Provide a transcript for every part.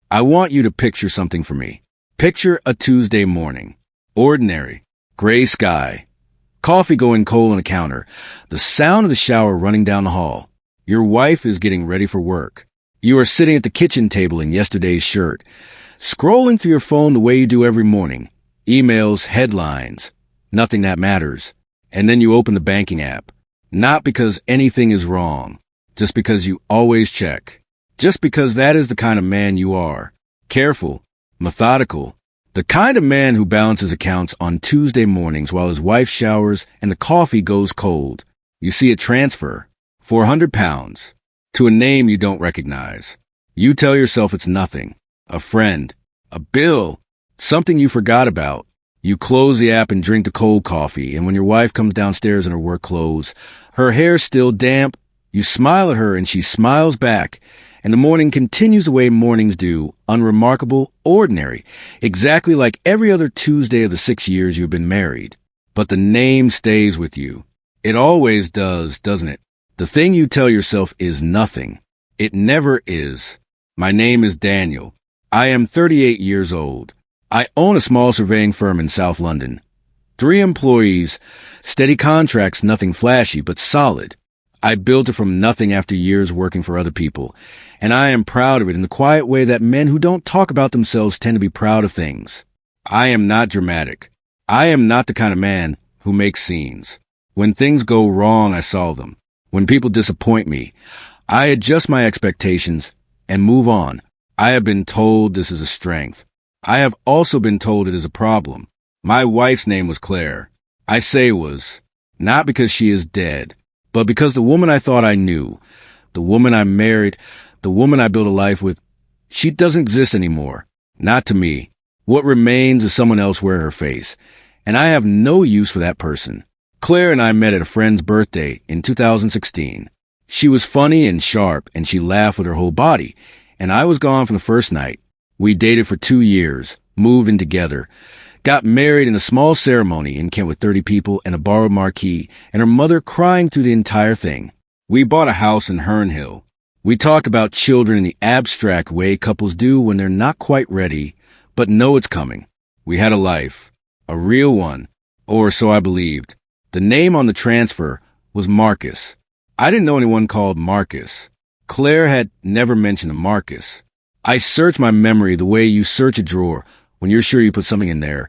I want you to picture something for me. Picture a Tuesday morning. Ordinary. Gray sky. Coffee going cold on the counter. The sound of the shower running down the hall. Your wife is getting ready for work. You are sitting at the kitchen table in yesterday's shirt, scrolling through your phone the way you do every morning. Emails, headlines, nothing that matters. And then you open the banking app. Not because anything is wrong, just because you always check. Just because that is the kind of man you are. Careful, methodical. The kind of man who balances accounts on Tuesday mornings while his wife showers and the coffee goes cold. You see a transfer, 400 pounds, to a name you don't recognize. You tell yourself it's nothing. A friend, a bill, something you forgot about. You close the app and drink the cold coffee, and when your wife comes downstairs in her work clothes, her hair still damp, you smile at her and she smiles back, and the morning continues the way mornings do, unremarkable, ordinary, exactly like every other Tuesday of the 6 years you've been married. But the name stays with you. It always does, doesn't it? The thing you tell yourself is nothing. It never is. My name is Daniel. I am 38 years old. I own a small surveying firm in South London. 3 employees, steady contracts, nothing flashy, but solid. I built it from nothing after years working for other people, and I am proud of it in the quiet way that men who don't talk about themselves tend to be proud of things. I am not dramatic. I am not the kind of man who makes scenes. When things go wrong, I solve them. When people disappoint me, I adjust my expectations and move on. I have been told this is a strength. I have also been told it is a problem. My wife's name was Claire. I say was, not because she is dead, but because the woman I thought I knew, the woman I married, the woman I built a life with, she doesn't exist anymore. Not to me. What remains is someone else wearing her face, and I have no use for that person. Claire and I met at a friend's birthday in 2016. She was funny and sharp, and she laughed with her whole body, and I was gone from the first night. We dated for 2 years, moved in together, got married in a small ceremony in Kent with 30 people and a borrowed marquee, and her mother crying through the entire thing. We bought a house in Herne Hill. We talked about children in the abstract way couples do when they're not quite ready, but know it's coming. We had a life, a real one, or so I believed. The name on the transfer was Marcus. I didn't know anyone called Marcus. Claire had never mentioned a Marcus. I searched my memory the way you search a drawer when you're sure you put something in there,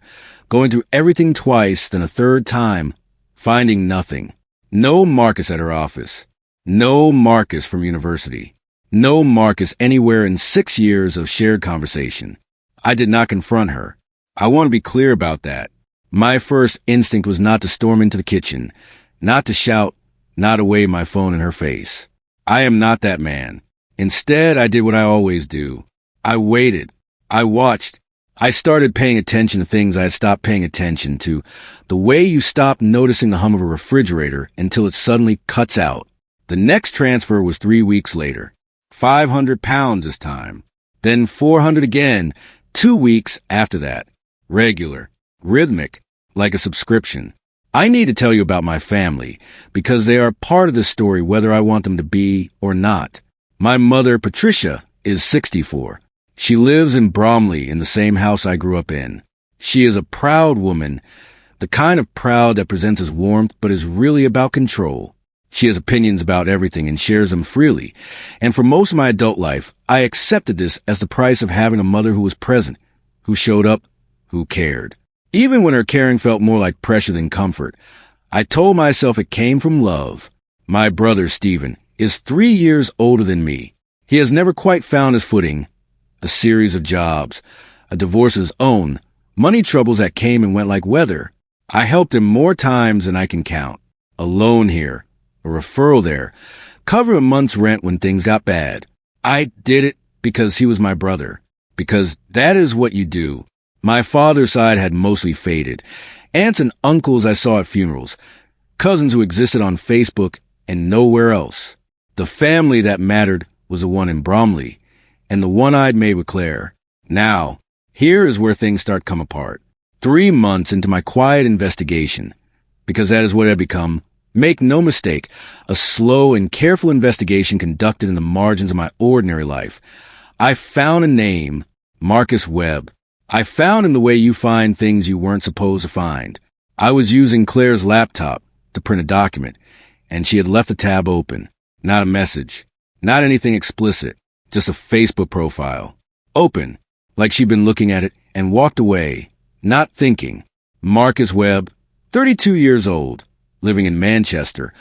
going through everything twice, then a third time, finding nothing. No Marcus at her office. No Marcus from university. No Marcus anywhere in 6 years of shared conversation. I did not confront her. I want to be clear about that. My first instinct was not to storm into the kitchen, not to shout, not to wave my phone in her face. I am not that man. Instead, I did what I always do. I waited. I watched. I started paying attention to things I had stopped paying attention to. The way you stop noticing the hum of a refrigerator until it suddenly cuts out. The next transfer was 3 weeks later. 500 pounds this time. Then 400 again, 2 weeks after that. Regular. Rhythmic. Like a subscription. I need to tell you about my family, because they are part of this story whether I want them to be or not. My mother, Patricia, is 64. She lives in Bromley in the same house I grew up in. She is a proud woman, the kind of proud that presents as warmth but is really about control. She has opinions about everything and shares them freely, and for most of my adult life, I accepted this as the price of having a mother who was present, who showed up, who cared. Even when her caring felt more like pressure than comfort, I told myself it came from love. My brother, Stephen, is 3 years older than me. He has never quite found his footing. A series of jobs, a divorce of his own, money troubles that came and went like weather. I helped him more times than I can count. A loan here, a referral there, cover a month's rent when things got bad. I did it because he was my brother, because that is what you do. My father's side had mostly faded. Aunts and uncles I saw at funerals, cousins who existed on Facebook and nowhere else. The family that mattered was the one in Bromley, and the one I'd made with Claire. Now, here is where things start come apart. 3 months into my quiet investigation, because that is what it had become, make no mistake, a slow and careful investigation conducted in the margins of my ordinary life, I found a name, Marcus Webb. I found him the way you find things you weren't supposed to find. I was using Claire's laptop to print a document, and she had left the tab open. Not a message, not anything explicit, just a Facebook profile. Open, like she'd been looking at it, and walked away, not thinking. Marcus Webb, 32 years old, living in Manchester,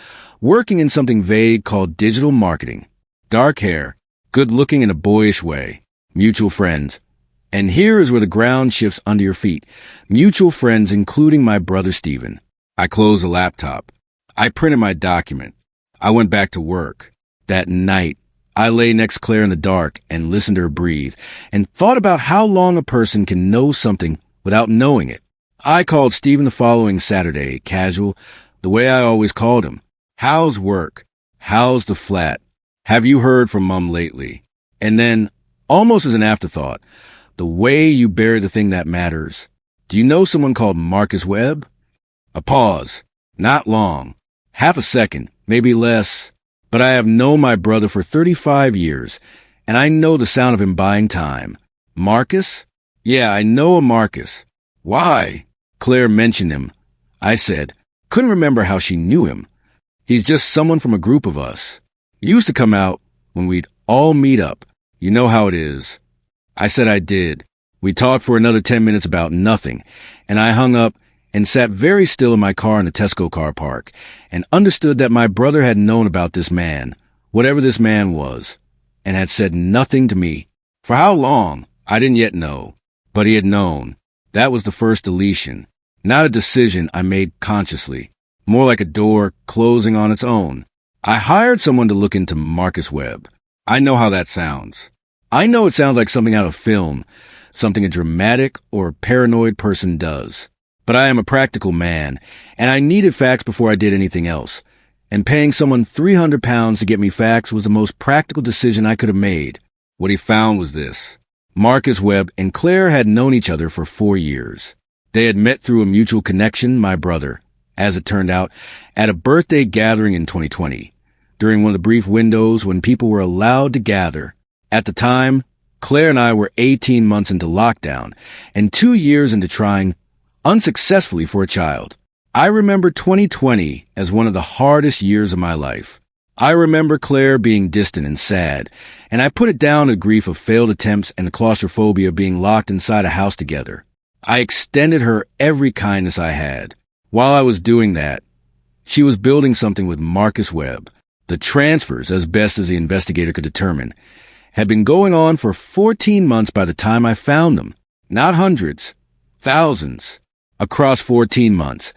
working in something vague called digital marketing. Dark hair, good-looking in a boyish way. Mutual friends. And here is where the ground shifts under your feet. Mutual friends, including my brother Stephen. I closed the laptop. I printed my document. I went back to work. That night, I lay next to Claire in the dark and listened to her breathe and thought about how long a person can know something without knowing it. I called Stephen the following Saturday, casual, the way I always called him. How's work? How's the flat? Have you heard from Mum lately? And then, almost as an afterthought, the way you bury the thing that matters. Do you know someone called Marcus Webb? A pause. Not long. Half a second, maybe less. But I have known my brother for 35 years, and I know the sound of him buying time. Marcus? Yeah, I know a Marcus. Why? Claire mentioned him. I said, couldn't remember how she knew him. He's just someone from a group of us. He used to come out when we'd all meet up. You know how it is. I said I did. We talked for another 10 minutes about nothing, and I hung up and sat very still in my car in the Tesco car park and understood that my brother had known about this man, whatever this man was, and had said nothing to me. For how long, I didn't yet know, but he had known. That was the first deletion, not a decision I made consciously, more like a door closing on its own. I hired someone to look into Marcus Webb. I know how that sounds. I know it sounds like something out of film, something a dramatic or paranoid person does. But I am a practical man, and I needed facts before I did anything else. And paying someone £300 to get me facts was the most practical decision I could have made. What he found was this. Marcus Webb and Claire had known each other for 4 years. They had met through a mutual connection, my brother, as it turned out, at a birthday gathering in 2020, during one of the brief windows when people were allowed to gather. At the time, Claire and I were 18 months into lockdown and 2 years into trying unsuccessfully for a child. I remember 2020 as one of the hardest years of my life. I remember Claire being distant and sad, and I put it down to grief of failed attempts and the claustrophobia of being locked inside a house together. I extended her every kindness I had. While I was doing that, she was building something with Marcus Webb. The transfers, as best as the investigator could determine, had been going on for 14 months by the time I found them. Not hundreds, thousands. Across 14 months,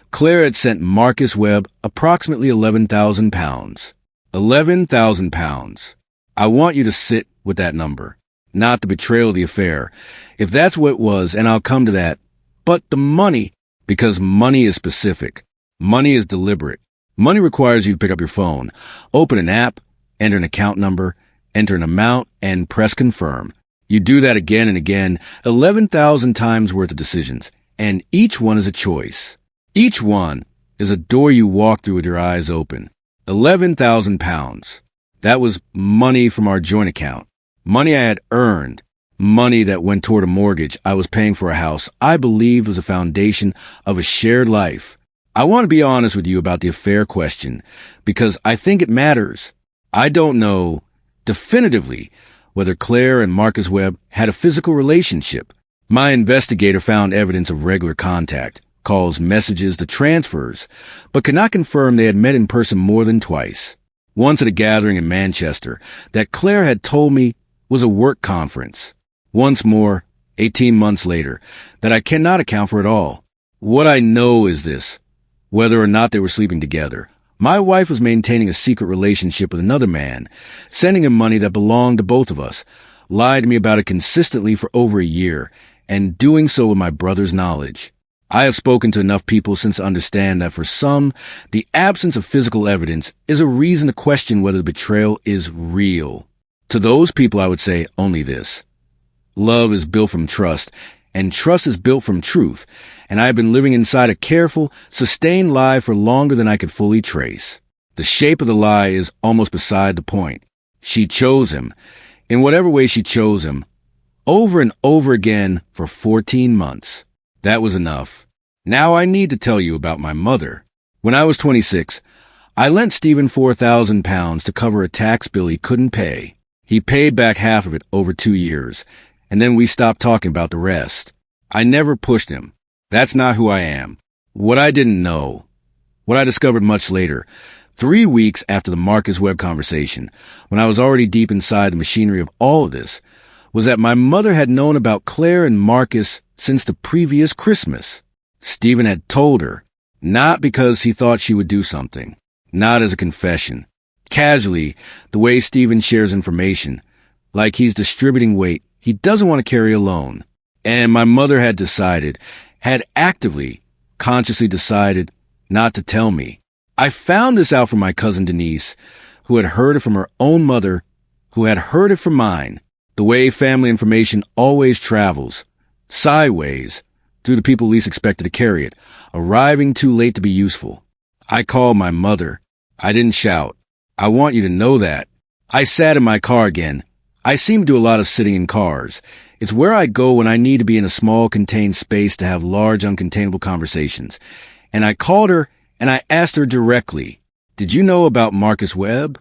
Claire had sent Marcus Webb approximately £11,000. £11,000. I want you to sit with that number, not the betrayal of the affair, if that's what it was, and I'll come to that. But the money, because money is specific. Money is deliberate. Money requires you to pick up your phone, open an app, enter an account number, enter an amount, and press confirm. You do that again and again, 11,000 times worth of decisions, and each one is a choice. Each one is a door you walk through with your eyes open. £11,000. That was money from our joint account. Money I had earned. Money that went toward a mortgage I was paying for a house I believed was the foundation of a shared life. I want to be honest with you about the affair question because I think it matters. I don't know definitively whether Claire and Marcus Webb had a physical relationship. My investigator found evidence of regular contact, calls, messages, the transfers, but could not confirm they had met in person more than twice. Once at a gathering in Manchester that Claire had told me was a work conference. Once more, 18 months later, that I cannot account for at all. What I know is this. Whether or not they were sleeping together, my wife was maintaining a secret relationship with another man, sending him money that belonged to both of us, lied to me about it consistently for over a year, and doing so with my brother's knowledge. I have spoken to enough people since to understand that for some, the absence of physical evidence is a reason to question whether the betrayal is real. To those people, I would say only this. Love is built from trust, and trust is built from truth, and I have been living inside a careful, sustained lie for longer than I could fully trace. The shape of the lie is almost beside the point. She chose him, in whatever way she chose him, over and over again for 14 months. That was enough. Now I need to tell you about my mother. When I was 26, I lent Stephen £4,000 to cover a tax bill he couldn't pay. He paid back half of it over 2 years, and then we stopped talking about the rest. I never pushed him. That's not who I am. What I didn't know, what I discovered much later, 3 weeks after the Marcus Webb conversation, when I was already deep inside the machinery of all of this, was that my mother had known about Claire and Marcus since the previous Christmas. Stephen had told her, not because he thought she would do something, not as a confession. Casually, the way Stephen shares information, like he's distributing weight he doesn't want to carry alone. And my mother had actively, consciously decided not to tell me. I found this out from my cousin Denise, who had heard it from her own mother, who had heard it from mine. The way family information always travels, sideways, through the people least expected to carry it, arriving too late to be useful. I called my mother. I didn't shout. I want you to know that. I sat in my car again. I seem to do a lot of sitting in cars. It's where I go when I need to be in a small, contained space to have large, uncontainable conversations. And I called her and I asked her directly, "Did you know about Marcus Webb?"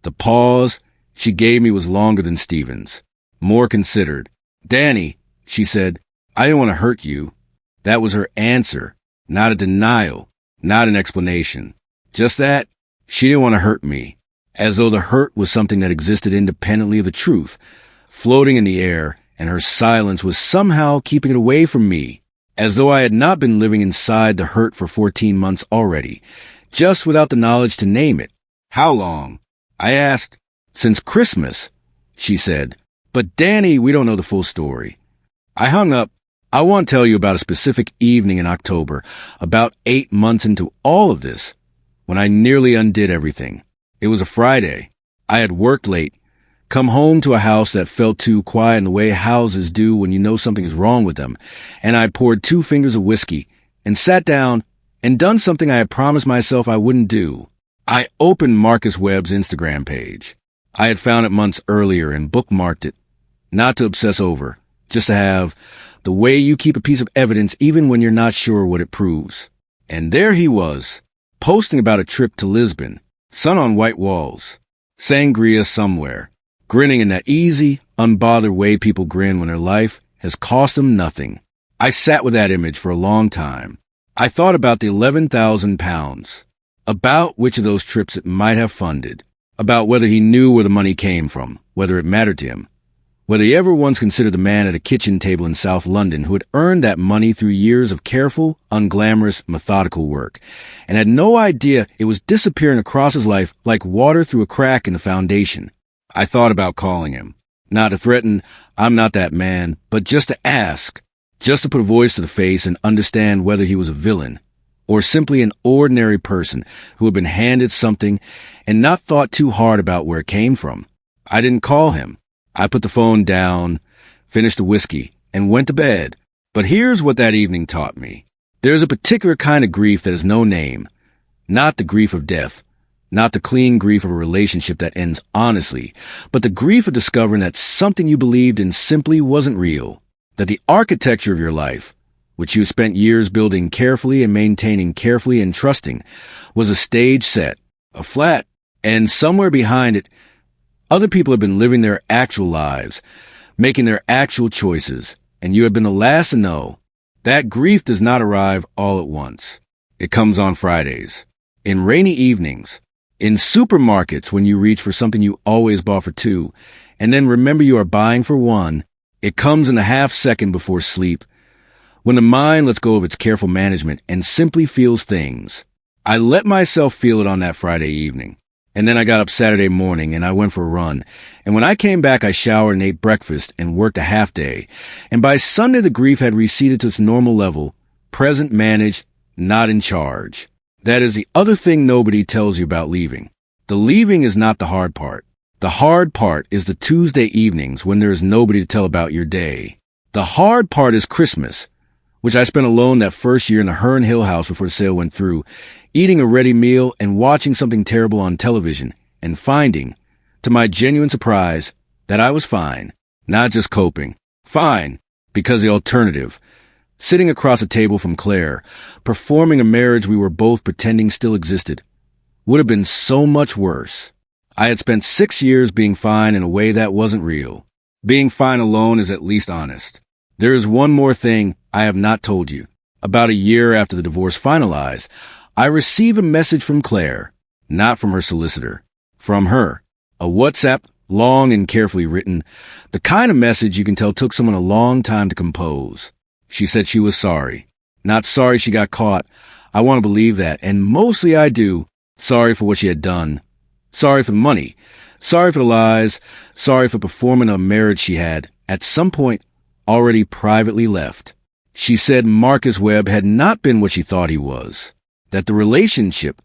The pause she gave me was longer than Stephen's, more considered. "Danny," she said, "I didn't want to hurt you." That was her answer, not a denial, not an explanation. Just that, she didn't want to hurt me, as though the hurt was something that existed independently of the truth, floating in the air, and her silence was somehow keeping it away from me, as though I had not been living inside the hurt for 14 months already, just without the knowledge to name it. "How long?" I asked. "Since Christmas," she said. "But Danny, we don't know the full story." I hung up. I want to tell you about a specific evening in October, about 8 months into all of this, when I nearly undid everything. It was a Friday. I had worked late, come home to a house that felt too quiet in the way houses do when you know something is wrong with them, and I poured 2 fingers of whiskey and sat down and done something I had promised myself I wouldn't do. I opened Marcus Webb's Instagram page. I had found it months earlier and bookmarked it, not to obsess over, just to have the way you keep a piece of evidence even when you're not sure what it proves. And there he was, posting about a trip to Lisbon, sun on white walls, sangria somewhere, grinning in that easy, unbothered way people grin when their life has cost them nothing. I sat with that image for a long time. I thought about the £11,000, about which of those trips it might have funded, about whether he knew where the money came from, whether it mattered to him, whether he ever once considered the man at a kitchen table in South London who had earned that money through years of careful, unglamorous, methodical work, and had no idea it was disappearing across his life like water through a crack in the foundation. I thought about calling him, not to threaten, I'm not that man, but just to ask, just to put a voice to the face and understand whether he was a villain, or simply an ordinary person who had been handed something and not thought too hard about where it came from. I didn't call him. I put the phone down, finished the whiskey, and went to bed. But here's what that evening taught me. There's a particular kind of grief that has no name, not the grief of death, not the clean grief of a relationship that ends honestly, but the grief of discovering that something you believed in simply wasn't real, that the architecture of your life, which you spent years building carefully and maintaining carefully and trusting, was a stage set, a flat, and somewhere behind it, other people have been living their actual lives, making their actual choices, and you have been the last to know. That grief does not arrive all at once. It comes on Fridays, in rainy evenings, in supermarkets when you reach for something you always bought for 2, and then remember you are buying for 1. It comes in the half second before sleep, when the mind lets go of its careful management and simply feels things. I let myself feel it on that Friday evening. And then I got up Saturday morning and I went for a run. And when I came back, I showered and ate breakfast and worked a half day. And by Sunday, the grief had receded to its normal level, present, managed, not in charge. That is the other thing nobody tells you about leaving. The leaving is not the hard part. The hard part is the Tuesday evenings when there is nobody to tell about your day. The hard part is Christmas, which I spent alone that first year in the Herne Hill house before the sale went through, eating a ready meal and watching something terrible on television, and finding, to my genuine surprise, that I was fine, not just coping. Fine, because the alternative, sitting across a table from Claire, performing a marriage we were both pretending still existed, would have been so much worse. I had spent 6 years being fine in a way that wasn't real. Being fine alone is at least honest. There is one more thing I have not told you. About a year after the divorce finalized, I received a message from Claire, not from her solicitor, from her. A WhatsApp, long and carefully written, the kind of message you can tell took someone a long time to compose. She said she was sorry. Not sorry she got caught. I want to believe that, and mostly I do. Sorry for what she had done. Sorry for the money. Sorry for the lies. Sorry for performing a marriage she had, at some point, already privately left. She said Marcus Webb had not been what she thought he was. That the relationship,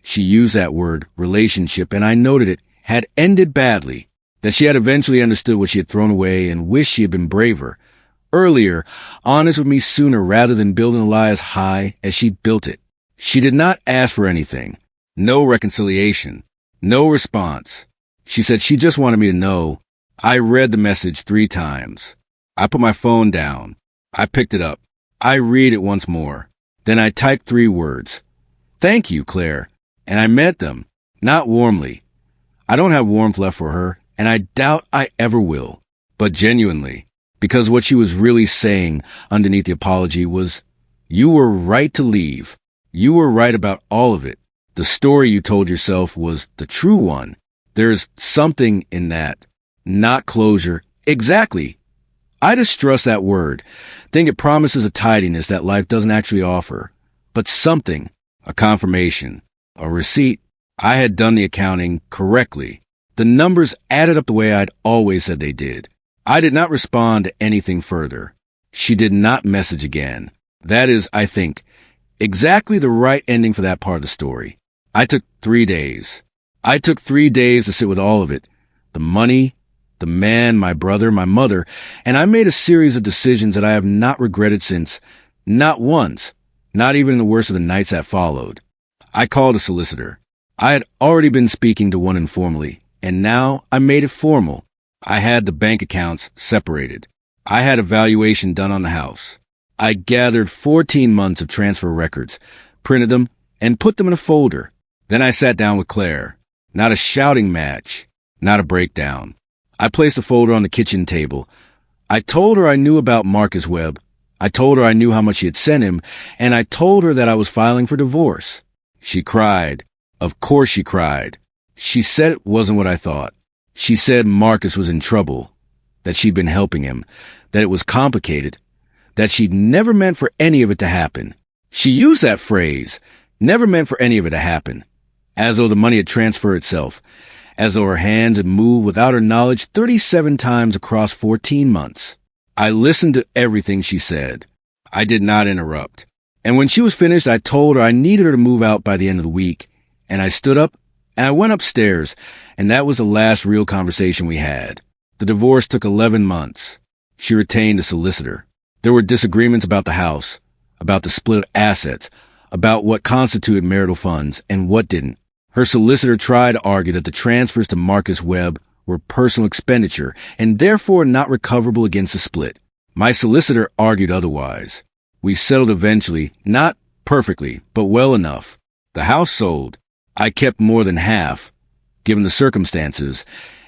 she used that word, relationship, and I noted it, had ended badly. That she had eventually understood what she had thrown away and wished she had been braver. Earlier, honest with me sooner rather than building a lie as high as she built it. She did not ask for anything. No reconciliation. No response. She said she just wanted me to know. I read the message 3 times. I put my phone down. I picked it up. I read it once more. Then I typed 3 words. Thank you, Claire. And I meant them. Not warmly. I don't have warmth left for her, and I doubt I ever will. But genuinely. Because what she was really saying underneath the apology was, you were right to leave. You were right about all of it. The story you told yourself was the true one. There's something in that. Not closure. Exactly. I distrust that word. Think it promises a tidiness that life doesn't actually offer. But something. A confirmation. A receipt. I had done the accounting correctly. The numbers added up the way I'd always said they did. I did not respond to anything further. She did not message again. That is, I think, exactly the right ending for that part of the story. I took 3 days. I took 3 days to sit with all of it. The money, the man, my brother, my mother, and I made a series of decisions that I have not regretted since. Not once. Not even in the worst of the nights that followed. I called a solicitor. I had already been speaking to one informally, and now I made it formal. I had the bank accounts separated. I had a valuation done on the house. I gathered 14 months of transfer records, printed them, and put them in a folder. Then I sat down with Claire. Not a shouting match, not a breakdown. I placed the folder on the kitchen table. I told her I knew about Marcus Webb. I told her I knew how much she had sent him, and I told her that I was filing for divorce. She cried. Of course she cried. She said it wasn't what I thought. She said Marcus was in trouble, that she'd been helping him, that it was complicated, that she'd never meant for any of it to happen. She used that phrase, never meant for any of it to happen, as though the money had transferred itself, as though her hands had moved without her knowledge 37 times across 14 months. I listened to everything she said. I did not interrupt. And when she was finished, I told her I needed her to move out by the end of the week, and I stood up and I went upstairs, and that was the last real conversation we had. The divorce took 11 months. She retained a solicitor. There were disagreements about the house, about the split of assets, about what constituted marital funds and what didn't. Her solicitor tried to argue that the transfers to Marcus Webb were personal expenditure and therefore not recoverable against the split. My solicitor argued otherwise. We settled eventually, not perfectly, but well enough. The house sold. I kept more than half, given the circumstances,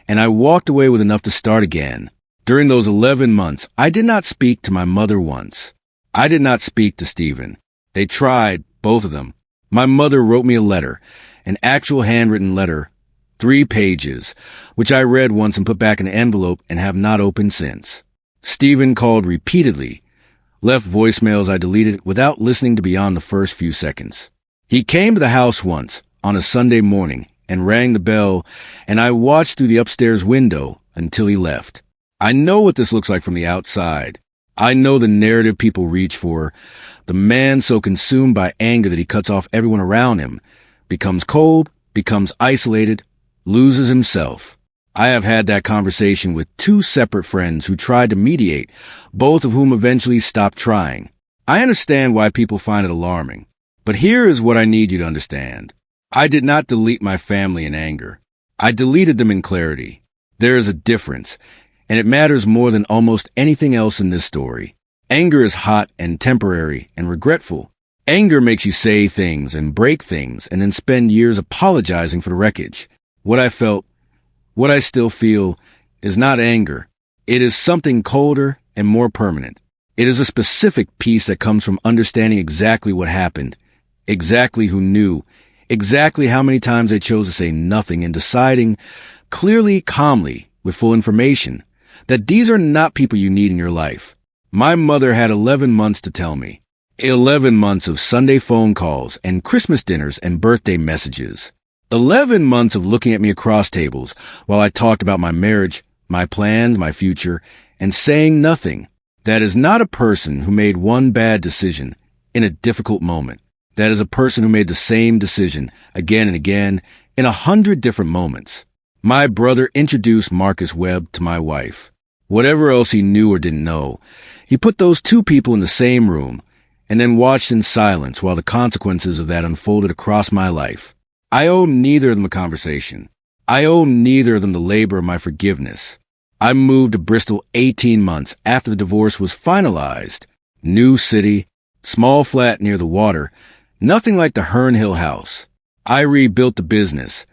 and I walked away with enough to start again. During those 11 months, I did not speak to my mother once. I did not speak to Stephen. They tried, both of them. My mother wrote me a letter, an actual handwritten letter, 3 pages, which I read once and put back in an envelope and have not opened since. Stephen called repeatedly, left voicemails I deleted without listening to beyond the first few seconds. He came to the house once, on a Sunday morning, and rang the bell, and I watched through the upstairs window until he left. I know what this looks like from the outside. I know the narrative people reach for. The man so consumed by anger that he cuts off everyone around him, becomes cold, becomes isolated, loses himself. I have had that conversation with 2 separate friends who tried to mediate, both of whom eventually stopped trying. I understand why people find it alarming, but here is what I need you to understand. I did not delete my family in anger. I deleted them in clarity. There is a difference, and it matters more than almost anything else in this story. Anger is hot and temporary and regretful. Anger makes you say things and break things and then spend years apologizing for the wreckage. What I felt, what I still feel, is not anger. It is something colder and more permanent. It is a specific peace that comes from understanding exactly what happened, exactly who knew, exactly how many times they chose to say nothing, and deciding clearly, calmly, with full information, that these are not people you need in your life. My mother had 11 months to tell me. 11 months of Sunday phone calls and Christmas dinners and birthday messages. 11 months of looking at me across tables while I talked about my marriage, my plans, my future, and saying nothing. That is not a person who made one bad decision in a difficult moment. That is a person who made the same decision again and again in 100 different moments. My brother introduced Marcus Webb to my wife. Whatever else he knew or didn't know, he put those two people in the same room and then watched in silence while the consequences of that unfolded across my life. I owe neither of them a conversation. I owe neither of them the labor of my forgiveness. I moved to Bristol 18 months after the divorce was finalized. New city, small flat near the water, nothing like the Herne Hill house. I rebuilt the business.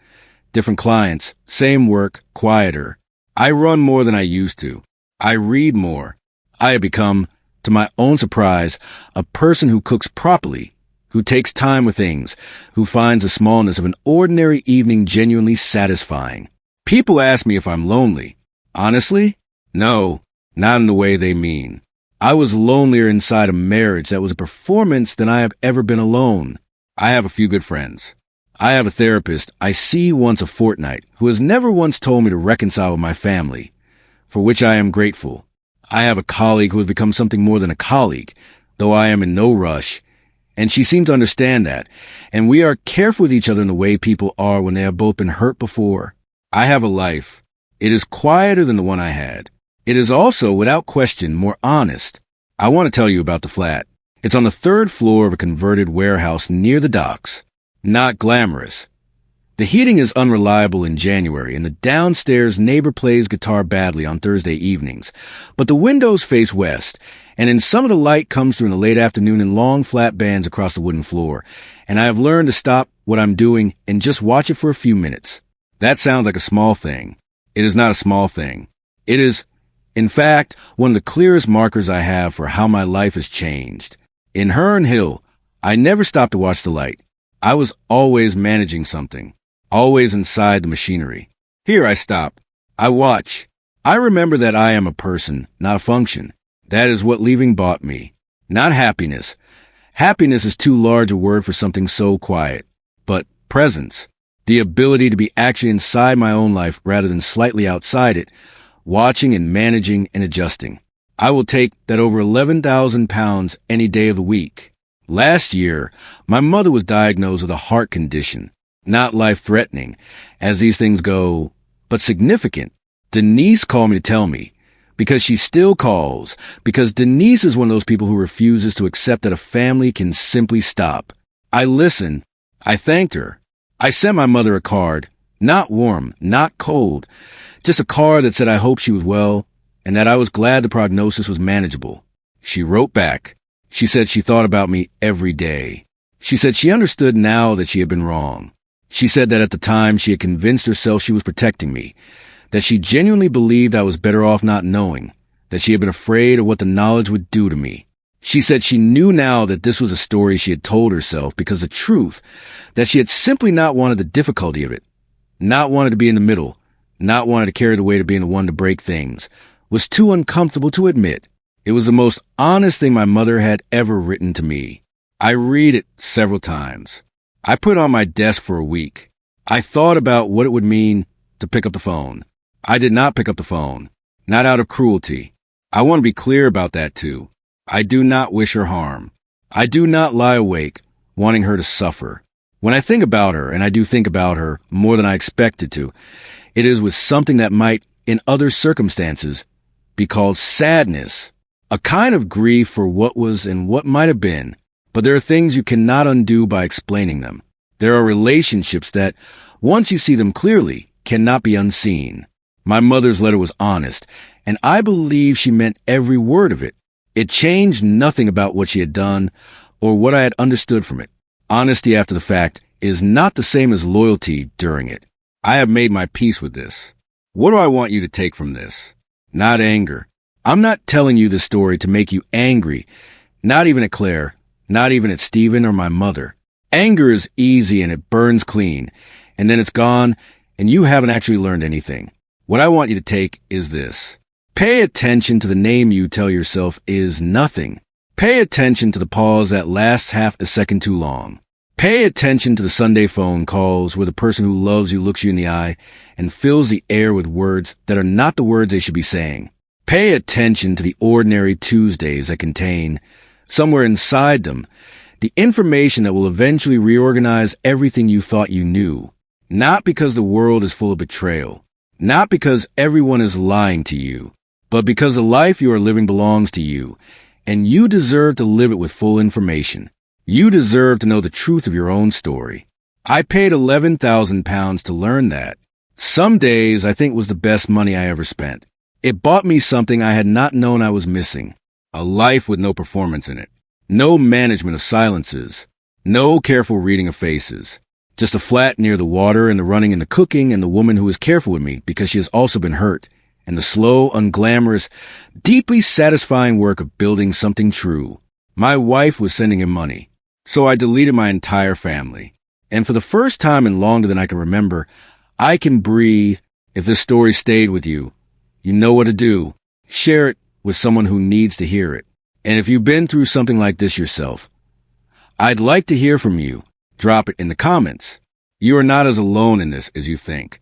Different clients, same work, quieter. I run more than I used to. I read more. I have become, to my own surprise, a person who cooks properly, who takes time with things, who finds the smallness of an ordinary evening genuinely satisfying. People ask me if I'm lonely. Honestly? No, not in the way they mean. I was lonelier inside a marriage that was a performance than I have ever been alone. I have a few good friends. I have a therapist I see once a fortnight who has never once told me to reconcile with my family, for which I am grateful. I have a colleague who has become something more than a colleague, though I am in no rush, and she seems to understand that, and we are careful with each other in the way people are when they have both been hurt before. I have a life. It is quieter than the one I had. It is also, without question, more honest. I want to tell you about the flat. It's on the 3rd floor of a converted warehouse near the docks. Not glamorous. The heating is unreliable in January, and the downstairs neighbor plays guitar badly on Thursday evenings. But the windows face west, and in some of the light comes through in the late afternoon in long flat bands across the wooden floor, and I have learned to stop what I'm doing and just watch it for a few minutes. That sounds like a small thing. It is not a small thing. It is, in fact, one of the clearest markers I have for how my life has changed. In Herne Hill, I never stopped to watch the light. I was always managing something, always inside the machinery. Here I stop. I watch. I remember that I am a person, not a function. That is what leaving bought me. Not happiness. Happiness is too large a word for something so quiet. But presence. The ability to be actually inside my own life rather than slightly outside it, watching and managing and adjusting. I will take that over 11,000 pounds any day of the week. Last year, my mother was diagnosed with a heart condition, not life-threatening, as these things go, but significant. Denise called me to tell me, because she still calls, because Denise is one of those people who refuses to accept that a family can simply stop. I listened. I thanked her. I sent my mother a card, not warm, not cold, just a card that said I hoped she was well and that I was glad the prognosis was manageable. She wrote back. She said she thought about me every day. She said she understood now that she had been wrong. She said that at the time she had convinced herself she was protecting me, that she genuinely believed I was better off not knowing, that she had been afraid of what the knowledge would do to me. She said she knew now that this was a story she had told herself because the truth, that she had simply not wanted the difficulty of it, not wanted to be in the middle, not wanted to carry the weight of being the one to break things, was too uncomfortable to admit. It was the most honest thing my mother had ever written to me. I read it several times. I put it on my desk for a week. I thought about what it would mean to pick up the phone. I did not pick up the phone, not out of cruelty. I want to be clear about that too. I do not wish her harm. I do not lie awake, wanting her to suffer. When I think about her, and I do think about her more than I expected to, it is with something that might, in other circumstances, be called sadness. A kind of grief for what was and what might have been, but there are things you cannot undo by explaining them. There are relationships that, once you see them clearly, cannot be unseen. My mother's letter was honest, and I believe she meant every word of it. It changed nothing about what she had done or what I had understood from it. Honesty after the fact is not the same as loyalty during it. I have made my peace with this. What do I want you to take from this? Not anger. I'm not telling you this story to make you angry, not even at Claire, not even at Stephen or my mother. Anger is easy and it burns clean, and then it's gone, and you haven't actually learned anything. What I want you to take is this. Pay attention to the name you tell yourself is nothing. Pay attention to the pause that lasts half a second too long. Pay attention to the Sunday phone calls where the person who loves you looks you in the eye and fills the air with words that are not the words they should be saying. Pay attention to the ordinary Tuesdays that contain, somewhere inside them, the information that will eventually reorganize everything you thought you knew. Not because the world is full of betrayal. Not because everyone is lying to you. But because the life you are living belongs to you, and you deserve to live it with full information. You deserve to know the truth of your own story. I paid £11,000 to learn that. Some days I think was the best money I ever spent. It bought me something I had not known I was missing. A life with no performance in it. No management of silences. No careful reading of faces. Just a flat near the water and the running and the cooking and the woman who is careful with me because she has also been hurt. And the slow, unglamorous, deeply satisfying work of building something true. My wife was sending him money. So I deleted my entire family. And for the first time in longer than I can remember, I can breathe. If this story stayed with you, you know what to do. Share it with someone who needs to hear it. And if you've been through something like this yourself, I'd like to hear from you. Drop it in the comments. You are not as alone in this as you think.